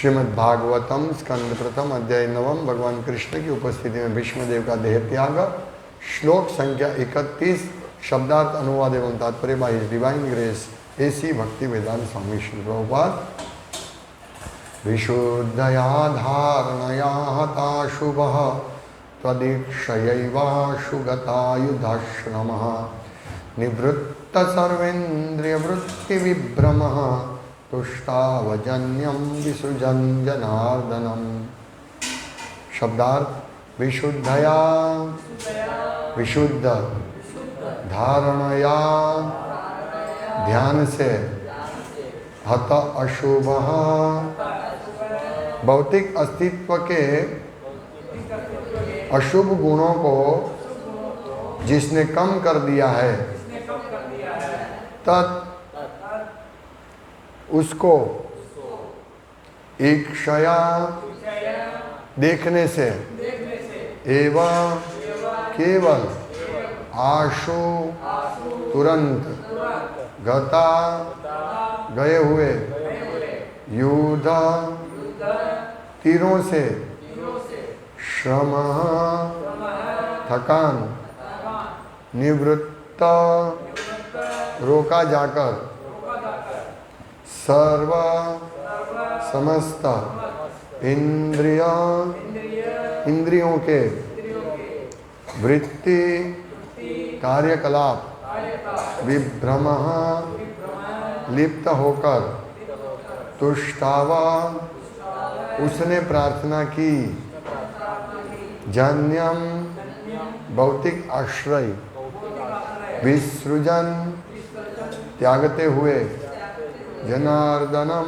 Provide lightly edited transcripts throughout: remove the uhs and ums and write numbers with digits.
श्रीमद् भागवतम स्कंद प्रथम अध्याय नवम। भगवान कृष्ण की उपस्थिति में भीष्मदेव का देह त्याग। श्लोक संख्या 31। शब्दार्थ अनुवाद एवं तात्पर्य बाय डिवाइन ग्रेस एसी भक्ति वेदांत स्वामी श्री प्रभुपाद। विशुद्धया धारणया हता शुभः त्वदीक्षयैवाशु गतायुधाश्रमः निवृत्त सर्वेन्द्रियवृत्तिविभ्रमः तुष्टावजन्यं विसृजन् जनार्दनम्। शब्दार्थ विशुद्धया विशुद्ध धारणया ध्यान से हत अशुभ भौतिक अस्तित्व के अशुभ गुणों को जिसने कम कर दिया है तत् उसको इक्षया देखने से एवं केवल आशु तुरंत गता गए हुए युद्ध तीरों से श्रम थकान निवृत्त रोका जाकर सर्व समस्त इंद्रियों के वृत्ति कार्यकलाप विभ्रम लिप्त होकर तुष्टावा उसने प्रार्थना की जन्यम भौतिक आश्रय विसृजन त्यागते हुए जनार्दनम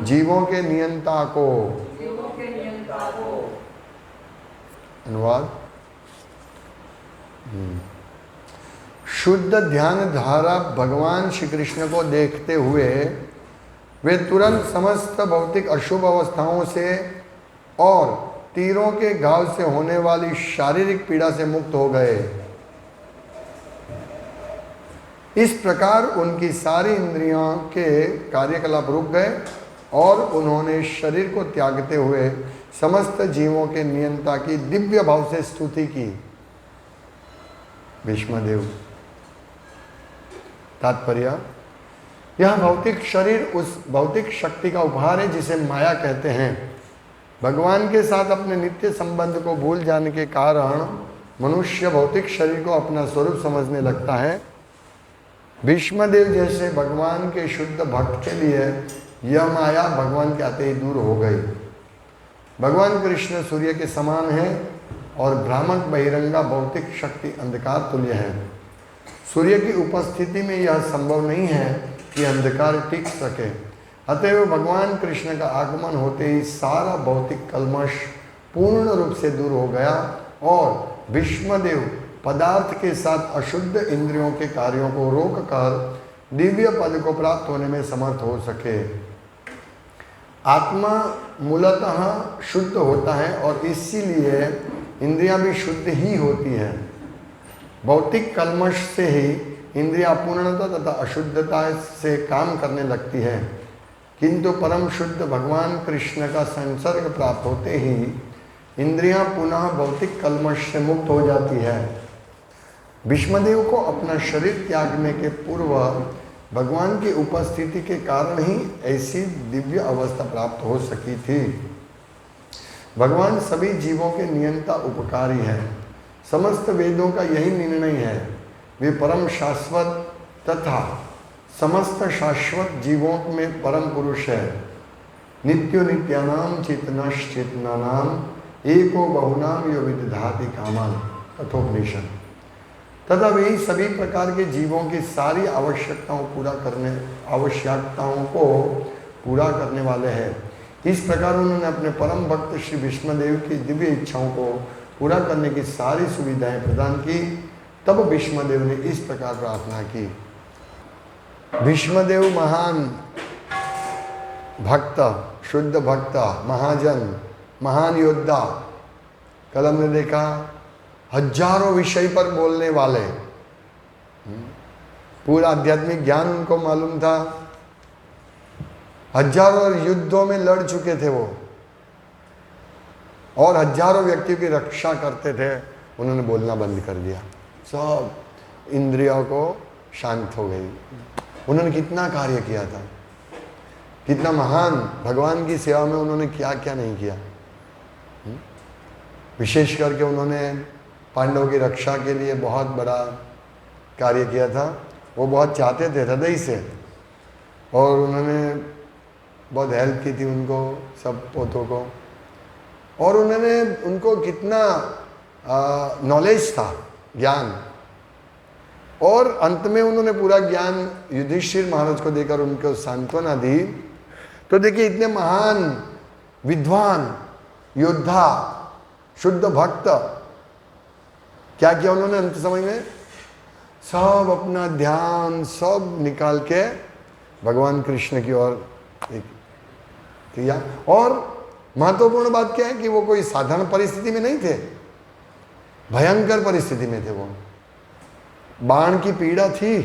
जीवों के नियंता को। अनुवाद शुद्ध ध्यान धारा भगवान श्री कृष्ण को देखते हुए वे तुरंत समस्त भौतिक अशुभ अवस्थाओं से और तीरों के घाव से होने वाली शारीरिक पीड़ा से मुक्त हो गए। इस प्रकार उनकी सारी इंद्रियों के कार्यकलाप रुक गए और उन्होंने शरीर को त्यागते हुए समस्त जीवों के नियंता की दिव्य भाव से स्तुति की। भीष्मदेव। तात्पर्य, यह भौतिक शरीर उस भौतिक शक्ति का उपहार है जिसे माया कहते हैं। भगवान के साथ अपने नित्य संबंध को भूल जाने के कारण मनुष्य भौतिक शरीर को अपना स्वरूप समझने लगता है। भीष्मदेव जैसे भगवान के शुद्ध भक्त के लिए यह माया भगवान के आते ही दूर हो गई। भगवान कृष्ण सूर्य के समान है और भ्रामक बहिरंगा भौतिक शक्ति अंधकार तुल्य है। सूर्य की उपस्थिति में यह संभव नहीं है कि अंधकार टिक सके। अतएव भगवान कृष्ण का आगमन होते ही सारा भौतिक कल्मश पूर्ण रूप से दूर हो गया और भीष्मदेव पदार्थ के साथ अशुद्ध इंद्रियों के कार्यों को रोककर दिव्य पद को प्राप्त होने में समर्थ हो सके। आत्मा मूलतः शुद्ध होता है और इसीलिए इंद्रियां भी शुद्ध ही होती हैं। भौतिक कल्मश से ही इंद्रियां पूर्णता तथा अशुद्धता से काम करने लगती है, किंतु परम शुद्ध भगवान कृष्ण का संसर्ग प्राप्त होते ही इंद्रियां पुनः भौतिक कल्मश से मुक्त हो जाती है। भीष्मदेव को अपना शरीर त्यागने के पूर्व भगवान की उपस्थिति के कारण ही ऐसी दिव्य अवस्था प्राप्त हो सकी थी। भगवान सभी जीवों के नियंता उपकारी है। समस्त वेदों का यही निर्णय है। वे परम शाश्वत तथा समस्त शाश्वत जीवों में परम पुरुष है। नित्यो नित्यानाम चेतनश्चेतनानाम एको बहुनाम यो विदधाति कामान कठोपनिषद। तथा वे सभी प्रकार के जीवों की सारी आवश्यकताओं को पूरा करने वाले हैं। इस प्रकार उन्होंने अपने परम भक्त श्री भीष्मदेव की दिव्य इच्छाओं को पूरा करने की सारी सुविधाएं प्रदान की। तब भीष्मदेव ने इस प्रकार प्रार्थना की। भीष्मदेव महान भक्त, शुद्ध भक्त, महाजन, महान योद्धा। कल हमने देखा हजारों विषय पर बोलने वाले, पूरा आध्यात्मिक ज्ञान उनको मालूम था। हजारों युद्धों में लड़ चुके थे वो, और हजारों व्यक्तियों की रक्षा करते थे। उन्होंने बोलना बंद कर दिया, सब इंद्रियों को शांत हो गई। उन्होंने कितना कार्य किया था, कितना महान भगवान की सेवा में उन्होंने क्या क्या नहीं किया। विशेष करके उन्होंने पांडवों की रक्षा के लिए बहुत बड़ा कार्य किया था। वो बहुत चाहते थे हृदय से, और उन्होंने बहुत हेल्प की थी उनको, सब पोतों को। और उन्होंने उनको कितना नॉलेज था, ज्ञान, और अंत में उन्होंने पूरा ज्ञान युधिष्ठिर महाराज को देकर उनको सांत्वना दी। तो देखिए, इतने महान विद्वान योद्धा शुद्ध भक्त, क्या किया उन्होंने अंत समय में? सब अपना ध्यान सब निकाल के भगवान कृष्ण की ओर किया। और महत्वपूर्ण बात क्या है कि वो कोई साधारण परिस्थिति में नहीं थे, भयंकर परिस्थिति में थे वो। बाण की पीड़ा थी।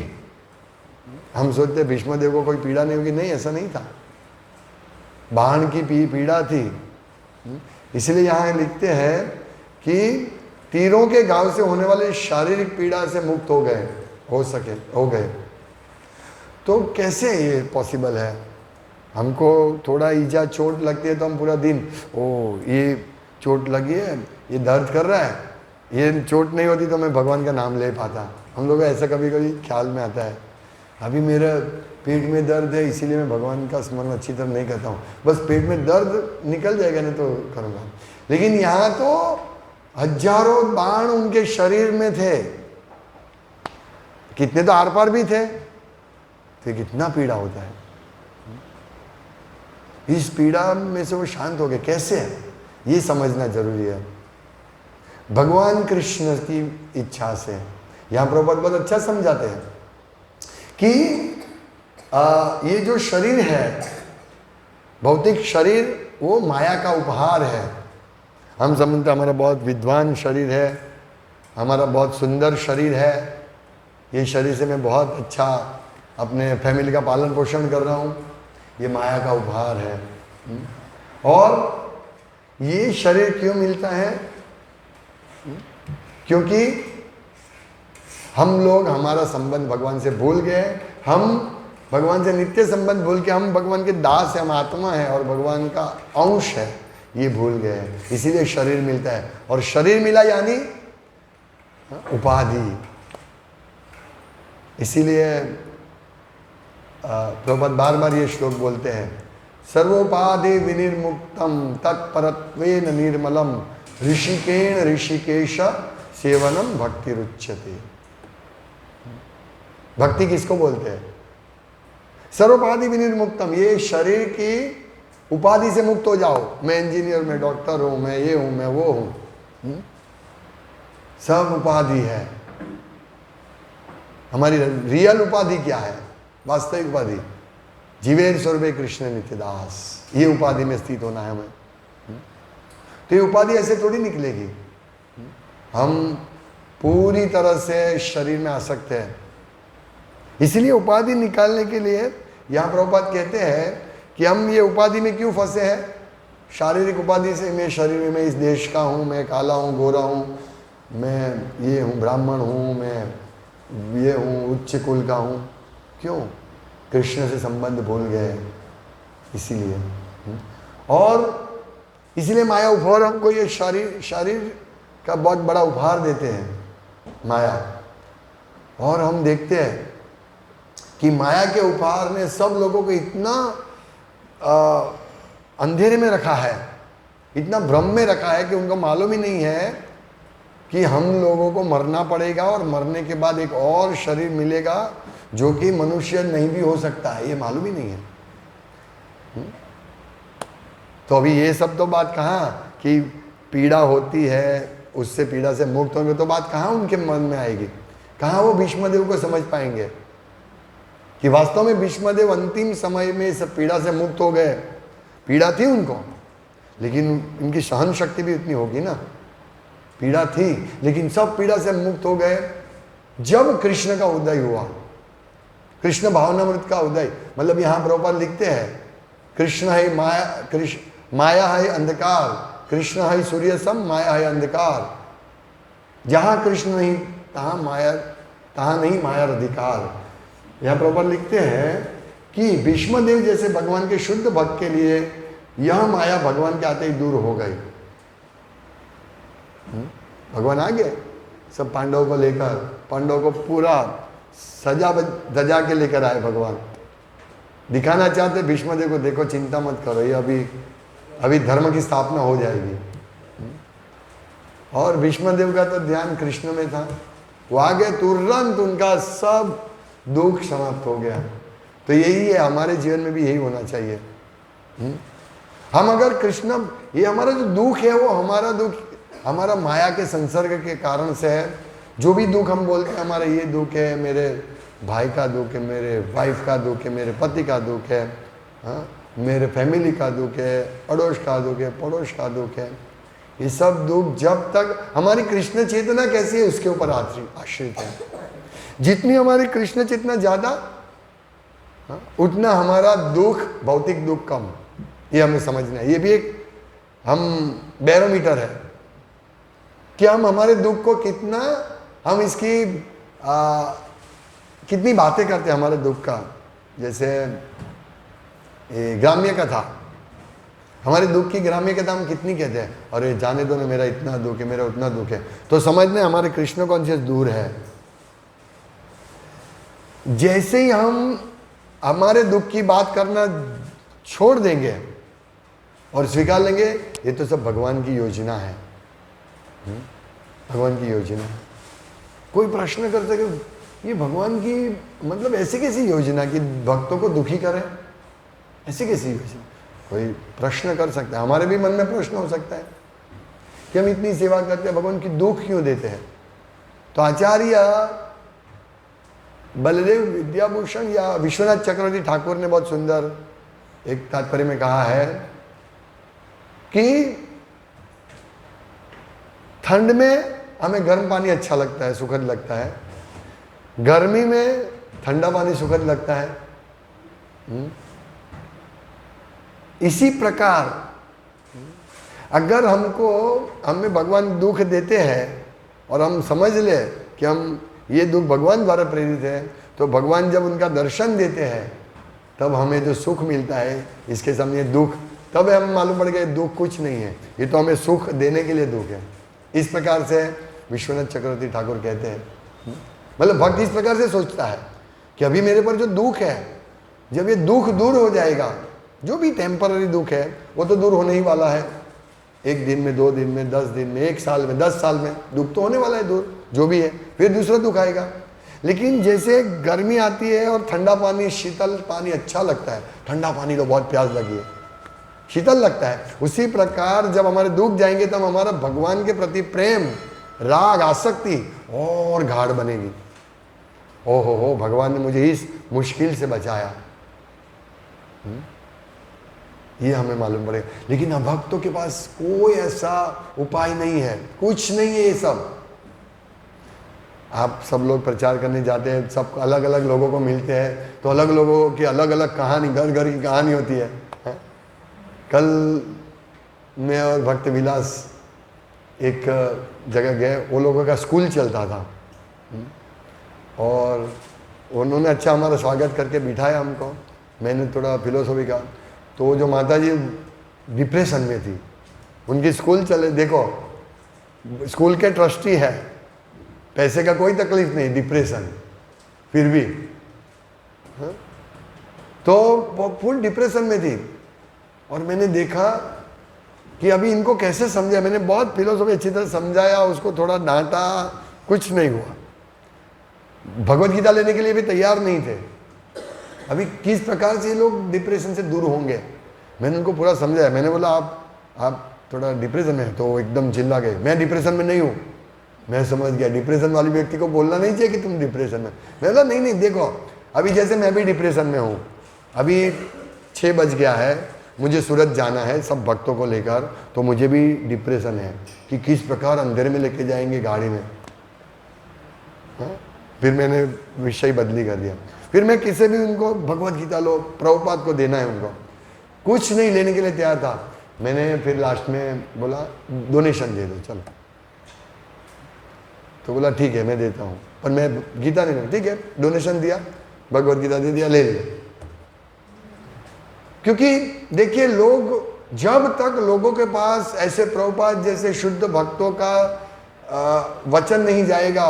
हम सोचते भीष्मदेव को कोई पीड़ा नहीं होगी, नहीं, ऐसा नहीं था। बाण की पीड़ा थी। इसलिए यहाँ लिखते हैं कि तीरों के घाव से होने वाले शारीरिक पीड़ा से मुक्त हो गए। तो कैसे ये पॉसिबल है? हमको थोड़ा ईजा चोट लगती है तो हम पूरा दिन, ओ ये चोट लगी है, ये दर्द कर रहा है, ये चोट नहीं होती तो मैं भगवान का नाम ले पाता। हम लोग ऐसा कभी कभी ख्याल में आता है, अभी मेरा पेट में दर्द है इसीलिए मैं भगवान का स्मरण अच्छी तरह नहीं करता हूँ, बस पेट में दर्द निकल जाएगा नहीं तो करूँगा। लेकिन यहाँ तो हजारों बाण उनके शरीर में थे, कितने तो आर पार भी थे, तो कितना पीड़ा होता है। इस पीड़ा में से वो शांत हो गए कैसे, ये समझना जरूरी है। भगवान कृष्ण की इच्छा से यहाँ प्रभुपाद बहुत अच्छा समझाते हैं कि ये जो शरीर है, भौतिक शरीर, वो माया का उपहार है। हम समझते हमारा बहुत विद्वान शरीर है, हमारा बहुत सुंदर शरीर है, ये शरीर से मैं बहुत अच्छा अपने फैमिली का पालन पोषण कर रहा हूँ, ये माया का उपहार है। और ये शरीर क्यों मिलता है? क्योंकि हम लोग हमारा संबंध भगवान से भूल गए। हम भगवान से नित्य संबंध भूल के हम भगवान के दास है, हम आत्मा है और भगवान का अंश है, ये भूल गए। इसीलिए शरीर मिलता है। और शरीर मिला यानी उपाधि। इसीलिए प्रभुपाद बार बार ये श्लोक बोलते हैं, सर्वोपाधि विनिर्मुक्तम तत्परत्वेन निर्मलम ऋषिकेण ऋषिकेश सेवनम भक्ति रुच्यते। भक्ति किसको बोलते हैं? सर्वोपाधि विनिर्मुक्तम, ये शरीर की उपाधि से मुक्त हो जाओ। मैं इंजीनियर, मैं डॉक्टर हूं, मैं ये हूं, मैं वो हूं, सब उपाधि है। हमारी रियल उपाधि क्या है? वास्तविक उपाधि जीवेर स्वरूपे कृष्ण नित्यदास, ये उपाधि में स्थित होना है हमें। तो ये उपाधि ऐसे थोड़ी निकलेगी। हम पूरी तरह से शरीर में आसक्त हैं। इसलिए उपाधि निकालने के लिए यहाँ प्रभुपाद कहते हैं कि हम ये उपाधि में क्यों फंसे हैं? शारीरिक उपाधि से, मैं शरीर में, मैं इस देश का हूँ, मैं काला हूँ, गोरा हूँ, मैं ये हूँ, ब्राह्मण हूँ, मैं ये हूँ, उच्च कुल का हूँ। क्यों? कृष्ण से संबंध भूल गए इसीलिए। और इसलिए माया उपहार हमको ये शरीर का बहुत बड़ा उपहार देते हैं माया। और हम देखते हैं कि माया के उपहार ने सब लोगों को इतना अंधेरे में रखा है, इतना भ्रम में रखा है कि उनको मालूम ही नहीं है कि हम लोगों को मरना पड़ेगा और मरने के बाद एक और शरीर मिलेगा जो कि मनुष्य नहीं भी हो सकता है, ये मालूम ही नहीं है। तो अभी ये सब तो बात कहाँ कि पीड़ा होती है, उससे पीड़ा से मुक्त होंगे, तो बात कहाँ उनके मन में आएगी? कहाँ वो भीष्मदेव को समझ पाएंगे कि वास्तव में भीष्मदेव अंतिम समय में सब पीड़ा से मुक्त हो गए? पीड़ा थी उनको, लेकिन इनकी सहन शक्ति भी उतनी होगी ना। पीड़ा थी लेकिन सब पीड़ा से मुक्त हो गए जब कृष्ण का उदय हुआ, कृष्ण भावनामृत का उदय। मतलब यहाँ प्रभुपाद लिखते हैं कृष्ण है माया है अंधकार, कृष्ण है सूर्य सम, माया है अंधकार। जहाँ कृष्ण नहीं तहाँ नहीं माया अधिकार। यहाँ प्रभुपाद लिखते हैं कि भीष्मदेव जैसे भगवान के शुद्ध भक्त के लिए यह माया भगवान के आते ही दूर हो गई। भगवान आ गए सब पांडवों को लेकर, पांडवों को पूरा सजा धजा के लेकर आए भगवान। दिखाना चाहते भीष्मदेव को, देखो चिंता मत करो, ये अभी धर्म की स्थापना हो जाएगी। और भीष्मदेव का तो ध्यान कृष्ण में था, वो आ गए तुरंत उनका सब दुख समाप्त हो गया। तो यही है, हमारे जीवन में भी यही होना चाहिए। हम अगर कृष्ण, ये हमारा जो दुख है वो हमारा दुख हमारा माया के संसर्ग के कारण से है। जो भी दुख हम बोलते हैं हमारा ये दुख है, मेरे भाई का दुख है, मेरे वाइफ का दुख है, मेरे पति का दुख है, हाँ, मेरे फैमिली का दुख है, अड़ोस का दुख है, पड़ोस का दुख है। ये सब दुख जब तक हमारी कृष्ण चेतना कैसी है उसके ऊपर आश्रित है। जितनी हमारी कृष्ण चेतना ज़्यादा, उतना हमारा दुख, भौतिक दुख कम। ये हमें समझना है। ये भी एक हम बैरोमीटर है कि हम हमारे दुख को कितना, हम इसकी कितनी बातें करते हैं हमारे दुख का। जैसे ग्राम्य कथा, हमारे दुख की ग्राम्य कथा हम कितनी कहते हैं, अरे जाने दो ना, मेरा इतना दुख है, मेरा उतना दुख है। तो समझने हमारे कृष्ण कॉन्शियस दूर है। जैसे ही हम हमारे दुख की बात करना छोड़ देंगे और स्वीकार लेंगे ये तो सब भगवान की योजना है, भगवान की योजना है। कोई प्रश्न कर सके ये भगवान की मतलब ऐसी कैसी योजना कि भक्तों को दुखी करे, ऐसी कैसी योजना? कोई प्रश्न कर सकता है। हमारे भी मन में प्रश्न हो सकता है कि हम इतनी सेवा करते हैं, भगवान की दुख क्यों देते हैं? तो आचार्य बलदेव विद्याभूषण या विश्वनाथ चक्रवर्ती ठाकुर ने बहुत सुंदर एक तात्पर्य में कहा है कि ठंड में हमें गर्म पानी अच्छा लगता है, सुखद लगता है, गर्मी में ठंडा पानी सुखद लगता है। इसी प्रकार अगर हमें भगवान दुख देते हैं और हम समझ ले कि हम ये दुख भगवान द्वारा प्रेरित है, तो भगवान जब उनका दर्शन देते हैं तब हमें जो सुख मिलता है, इसके सामने दुख, तब हमें मालूम पड़ गया दुख कुछ नहीं है, ये तो हमें सुख देने के लिए दुख है। इस प्रकार से विश्वनाथ चक्रवर्ती ठाकुर कहते हैं। मतलब भक्त इस प्रकार से सोचता है कि अभी मेरे पर जो दुख है, जब ये दुख दूर हो जाएगा, जो भी टेम्पररी दुख है वो तो दूर होने ही वाला है। 1 दिन में, 2 दिन में, 10 दिन में, 1 साल में, 10 साल में दुख तो होने वाला है दूर, जो भी है। फिर दूसरा दुख आएगा। लेकिन जैसे गर्मी आती है और ठंडा पानी, शीतल पानी अच्छा लगता है, ठंडा पानी तो बहुत प्यास लगी है, शीतल लगता है, उसी प्रकार जब हमारे दुख जाएंगे तब हमारा भगवान के प्रति प्रेम, राग, आसक्ति और गाढ़ बनेगी। ओहो हो, भगवान ने मुझे इस मुश्किल से बचाया, ये हमें मालूम पड़ेगा। लेकिन भक्तों के पास कोई ऐसा उपाय नहीं है, कुछ नहीं है। ये सब आप सब लोग प्रचार करने जाते हैं, सब अलग अलग लोगों को मिलते हैं, तो अलग लोगों की अलग अलग कहानी, घर घर की कहानी होती है। कल मैं और भक्त विलास एक जगह गए, वो लोगों का स्कूल चलता था और उन्होंने अच्छा हमारा स्वागत करके बिठाया हमको। मैंने थोड़ा फिलोसॉफी का, तो वो जो माता जी डिप्रेशन में थी, उनकी स्कूल चले, देखो स्कूल के ट्रस्टी है, पैसे का कोई तकलीफ नहीं, डिप्रेशन फिर भी, तो वो फुल डिप्रेशन में थी। और मैंने देखा कि अभी इनको कैसे समझाया। मैंने बहुत फिलोसॉफी अच्छी तरह समझाया, उसको थोड़ा डांटा, कुछ नहीं हुआ। भगवत गीता लेने के लिए भी तैयार नहीं थे। अभी किस प्रकार से लोग डिप्रेशन से दूर होंगे, मैंने उनको पूरा समझाया। मैंने बोला आप थोड़ा डिप्रेशन में हैं, तो एकदम चिल्ला गए, मैं डिप्रेशन में नहीं हूँ। मैं समझ गया, डिप्रेशन वाले व्यक्ति को बोलना नहीं चाहिए कि तुम डिप्रेशन में। मैं बोला नहीं, देखो अभी जैसे मैं भी डिप्रेशन में हूँ, अभी 6 बज गया है, मुझे सूरत जाना है सब भक्तों को लेकर, तो मुझे भी डिप्रेशन है कि किस प्रकार अंधेरे में लेके जाएंगे गाड़ी में। फिर मैंने विषय बदली कर दिया। फिर मैं किसी भी उनको भगवत गीता लो, प्रभुपाद को देना है उनको, कुछ नहीं लेने के लिए तैयार था। मैंने फिर लास्ट में बोला डोनेशन दे दो चलो, तो बोला ठीक है मैं देता हूँ, पर मैं गीता नहीं लूँ। ठीक है, डोनेशन दिया, भगवत गीता दे दिया, ले लिया। क्योंकि देखिए, लोग जब तक लोगों के पास ऐसे प्रभुपाद जैसे शुद्ध भक्तों का वचन नहीं जाएगा,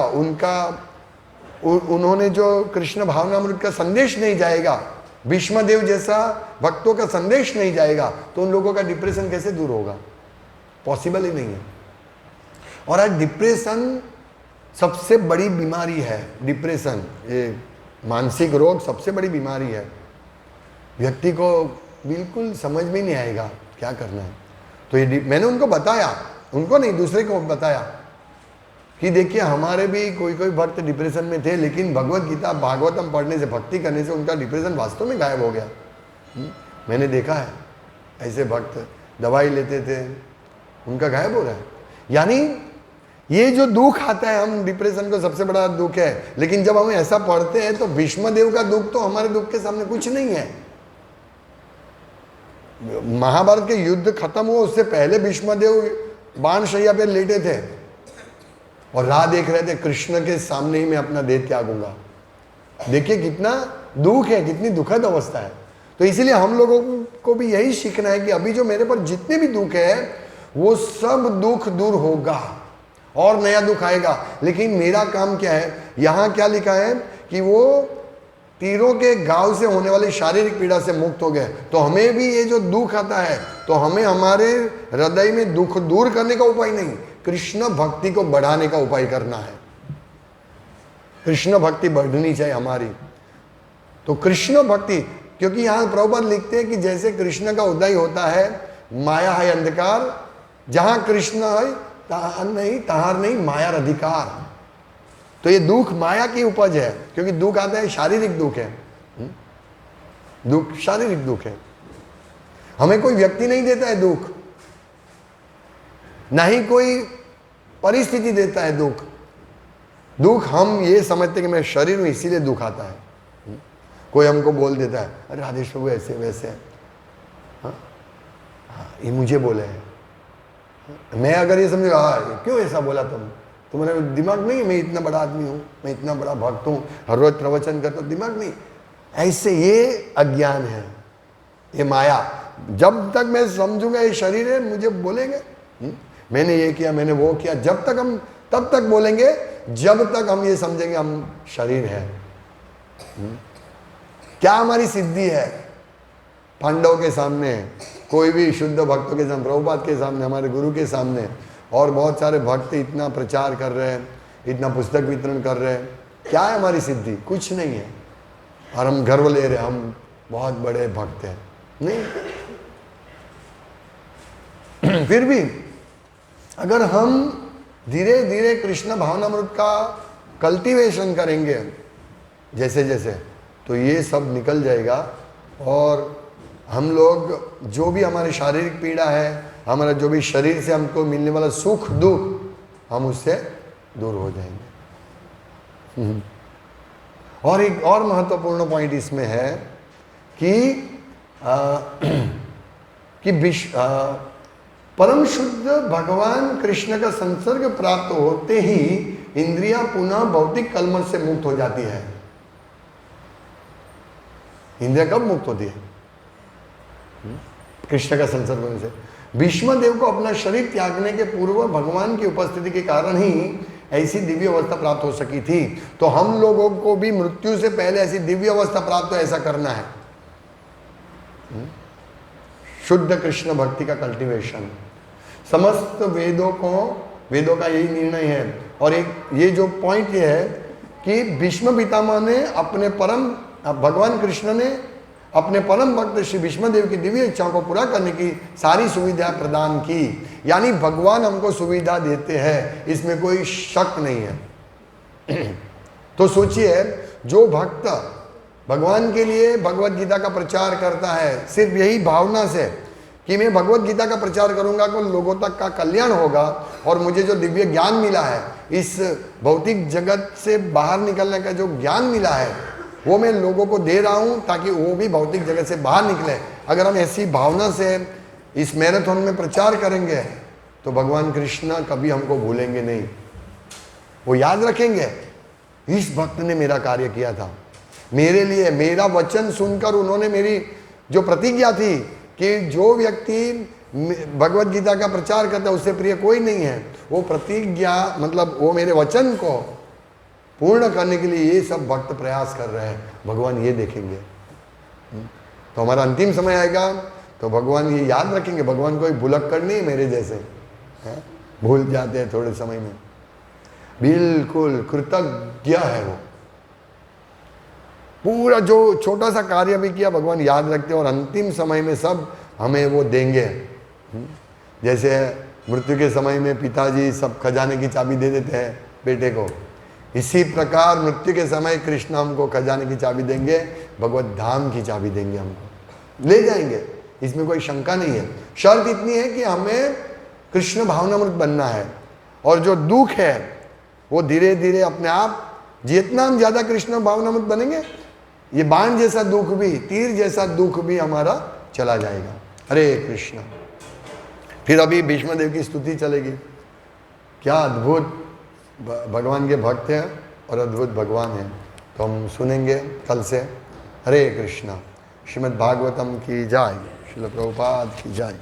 उन्होंने जो कृष्ण भावनामृत का संदेश नहीं जाएगा, भीष्मदेव जैसा भक्तों का संदेश नहीं जाएगा, तो उन लोगों का डिप्रेशन कैसे दूर होगा? पॉसिबल ही नहीं है। और आज डिप्रेशन सबसे बड़ी बीमारी है। डिप्रेशन, ये मानसिक रोग सबसे बड़ी बीमारी है। व्यक्ति को बिल्कुल समझ में नहीं आएगा क्या करना है। तो ये मैंने उनको बताया, उनको नहीं दूसरे को बताया कि देखिए हमारे भी कोई कोई भक्त डिप्रेशन में थे, लेकिन भगवत गीता भागवतम पढ़ने से, भक्ति करने से उनका डिप्रेशन वास्तव में गायब हो गया। मैंने देखा है ऐसे भक्त दवाई लेते थे, उनका गायब हो रहा है। यानी ये जो दुख आता है, हम डिप्रेशन को सबसे बड़ा दुख है, लेकिन जब हम ऐसा पढ़ते हैं तो भीष्मदेव का दुख तो हमारे दुख के सामने कुछ नहीं है। महाभारत के युद्ध खत्म हुआ उससे पहले भीष्मदेव बाणशैया पे लेटे थे और राह देख रहे थे, कृष्ण के सामने ही मैं अपना देह त्यागूंगा। देखिए कितना दुख है, कितनी दुखद अवस्था है। तो इसीलिए हम लोगों को भी यही सीखना है कि अभी जो मेरे पर जितने भी दुख है वो सब दुख दूर होगा और नया दुख आएगा। लेकिन मेरा काम क्या है, यहाँ क्या लिखा है कि वो तीरों के घाव से होने वाली शारीरिक पीड़ा से मुक्त हो गए। तो हमें भी ये जो दुख आता है, तो हमें हमारे हृदय में दुख दूर करने का उपाय नहीं, कृष्ण भक्ति को बढ़ाने का उपाय करना है। कृष्ण भक्ति बढ़नी चाहिए हमारी। तो कृष्ण भक्ति, क्योंकि यहाँ प्रभुपाद लिखते हैं कि जैसे कृष्ण का उदय होता है, माया है अंधकार, जहां कृष्ण है तहार नहीं माया अधिकार। तो ये दुख माया की उपज है, क्योंकि दुख आता है शारीरिक दुख है, दुख शारीरिक दुख है। हमें कोई व्यक्ति नहीं देता है दुख, ना ही कोई परिस्थिति देता है दुख। दुख हम ये समझते कि मैं शरीर में, इसीलिए दुख आता है। कोई हमको बोल देता है अरे राधेश प्रभु ऐसे वैसे, हाँ ये मुझे बोले हैं। मैं अगर ये समझूंगा क्यों ऐसा बोला तुम्हारे दिमाग नहीं, मैं इतना बड़ा आदमी हूँ, मैं इतना बड़ा भक्त हूँ, हर रोज प्रवचन करता हूँ, दिमाग नहीं। ऐसे ये अज्ञान है, ये माया। जब तक मैं समझूंगा ये शरीर है, मुझे बोलेंगे मैंने ये किया, मैंने वो किया, जब तक हम तब तक बोलेंगे जब तक हम ये समझेंगे हम शरीर है। क्या हमारी सिद्धि है? पांडवों के सामने, कोई भी शुद्ध भक्तों के सामने, प्रभुपाद के सामने, हमारे गुरु के सामने, और बहुत सारे भक्त इतना प्रचार कर रहे हैं, इतना पुस्तक वितरण कर रहे हैं, क्या है हमारी सिद्धि? कुछ नहीं है। और हम गर्व ले रहे हैं हम बहुत बड़े भक्त हैं, नहीं। फिर भी अगर हम धीरे धीरे कृष्ण भावनामृत का कल्टीवेशन करेंगे जैसे जैसे, तो ये सब निकल जाएगा। और हम लोग जो भी हमारी शारीरिक पीड़ा है, हमारा जो भी शरीर से हमको मिलने वाला सुख दुख, हम उससे दूर हो जाएंगे। और एक और महत्वपूर्ण पॉइंट इसमें है कि परम शुद्ध भगवान कृष्ण का संसर्ग प्राप्त होते ही इंद्रियां पुनः भौतिक कलमश से मुक्त हो जाती है। इंद्रिया कब मुक्त होती है? कृष्ण का संसर्ग होने से। भीष्मदेव को अपना शरीर त्यागने के पूर्व भगवान की उपस्थिति के कारण ही ऐसी दिव्य अवस्था प्राप्त हो सकी थी। तो हम लोगों को भी मृत्यु से पहले ऐसी दिव्य अवस्था प्राप्त हो, ऐसा करना है। शुद्ध कृष्ण भक्ति का कल्टीवेशन। समस्त वेदों का यही निर्णय है। और एक ये जो पॉइंट ये है कि भीष्म पितामह ने अपने भगवान कृष्ण ने अपने परम भक्त श्री भीष्मदेव की दिव्य इच्छाओं को पूरा करने की सारी सुविधा प्रदान की। यानी भगवान हमको सुविधा देते हैं, इसमें कोई शक नहीं है। तो सोचिए, जो भक्त भगवान के लिए भगवत गीता का प्रचार करता है सिर्फ यही भावना से कि मैं भगवत गीता का प्रचार करूंगा तो लोगों तक का कल्याण होगा, और मुझे जो दिव्य ज्ञान मिला है, इस भौतिक जगत से बाहर निकलने का जो ज्ञान मिला है, वो मैं लोगों को दे रहा हूं ताकि वो भी भौतिक जगत से बाहर निकले। अगर हम ऐसी भावना से इस मैराथन में प्रचार करेंगे तो भगवान कृष्ण कभी हमको भूलेंगे नहीं, वो याद रखेंगे इस भक्त ने मेरा कार्य किया था, मेरे लिए मेरा वचन सुनकर उन्होंने मेरी जो प्रतिज्ञा थी कि जो व्यक्ति भगवत गीता का प्रचार करता है उससे प्रिय कोई नहीं है, वो प्रतिज्ञा मतलब वो मेरे वचन को पूर्ण करने के लिए ये सब भक्त प्रयास कर रहे हैं, भगवान ये देखेंगे। तो हमारा अंतिम समय आएगा तो भगवान ये याद रखेंगे, भगवान कोई भुलक्कड़ नहीं मेरे जैसे है, भूल जाते हैं थोड़े समय में, बिल्कुल कृतज्ञ है वो, पूरा जो छोटा सा कार्य भी किया भगवान याद रखते हैं और अंतिम समय में सब हमें वो देंगे। जैसे मृत्यु के समय में पिताजी सब खजाने की चाबी दे देते हैं बेटे को, इसी प्रकार मृत्यु के समय कृष्ण हमको खजाने की चाबी देंगे, भगवत धाम की चाबी देंगे, हमको ले जाएंगे, इसमें कोई शंका नहीं है। शर्त इतनी है कि हमें कृष्ण भावनामृत बनना है, और जो दुख है वो धीरे धीरे अपने आप, जितना हम ज्यादा कृष्ण भावनामृत बनेंगे ये बाण जैसा दुख भी, तीर जैसा दुख भी हमारा चला जाएगा। हरे कृष्ण। फिर अभी भीष्म देव की स्तुति चलेगी, क्या अद्भुत भगवान के भक्त हैं और अद्भुत भगवान हैं, तो हम सुनेंगे कल से। हरे कृष्णा। श्रीमद् भागवतम की जय, श्रील प्रभुपाद की जय।